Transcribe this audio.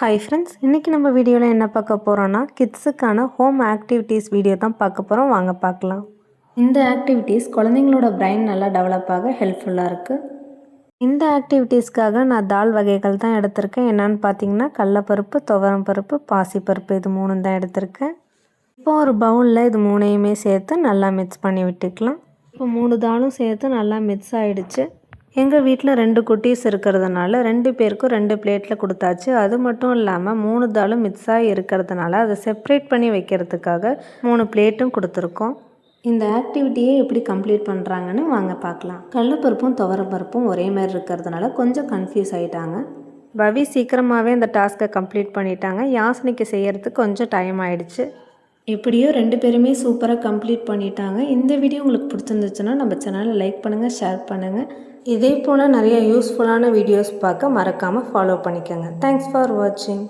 Hi friends, இன்றைக்கி நம்ம வீடியோவில் என்ன பார்க்க போகிறோன்னா கிட்ஸுக்கான ஹோம் ஆக்டிவிட்டீஸ் வீடியோ தான் பார்க்க போகிறோம். வாங்க பார்க்கலாம். இந்த ஆக்டிவிட்டீஸ் குழந்தைங்களோட பிரைன் நல்லா டெவலப் ஆக ஹெல்ப்ஃபுல்லாக இருக்குது. இந்த ஆக்டிவிட்டீஸ்க்காக நான் தால் வகைகள் தான் எடுத்திருக்கேன். என்னென்னு பார்த்தீங்கன்னா கடலைப்பருப்பு, துவரம் பருப்பு, பாசிப்பருப்பு, இது 3 தான் எடுத்திருக்கேன். இப்போ ஒரு பவுலில் இது 3யுமே சேர்த்து நல்லா மிக்ஸ் பண்ணி விட்டுக்கலாம். இப்போ 3 தாலும் சேர்த்து நல்லா மிக்ஸ் ஆகிடுச்சு. எங்கள் வீட்டில் 2 குட்டீஸ் இருக்கிறதுனால 2 பேருக்கும் 2 பிளேட்டில் கொடுத்தாச்சு. அது மட்டும் இல்லாமல் 3 தாலும் மிக்ஸாக இருக்கிறதுனால அதை செப்ரேட் பண்ணி வைக்கிறதுக்காக 3 பிளேட்டும் கொடுத்துருக்கோம். இந்த ஆக்டிவிட்டியை எப்படி கம்ப்ளீட் பண்ணுறாங்கன்னு வாங்க பார்க்கலாம். கடலைப்பருப்பும் துவரப்பருப்பும் ஒரே மாதிரி இருக்கிறதுனால கொஞ்சம் கன்ஃபியூஸ் ஆகிட்டாங்க. பவி சீக்கிரமாகவே இந்த டாஸ்க்கை கம்ப்ளீட் பண்ணிட்டாங்க. யாஸ்னிக்கு செய்கிறதுக்கு கொஞ்சம் டைம் ஆகிடுச்சு. எப்படியோ 2 பேருமே சூப்பராக கம்ப்ளீட் பண்ணிட்டாங்க. இந்த வீடியோ உங்களுக்கு பிடிச்சிருந்துச்சுன்னா நம்ம சேனலை லைக் பண்ணுங்கள், ஷேர் பண்ணுங்கள். இதே போல் நிறைய யூஸ்ஃபுல்லான வீடியோஸ் பார்க்க மறக்காமல் ஃபாலோ பண்ணிக்கோங்க. தேங்க்ஸ் ஃபார் வாட்சிங்.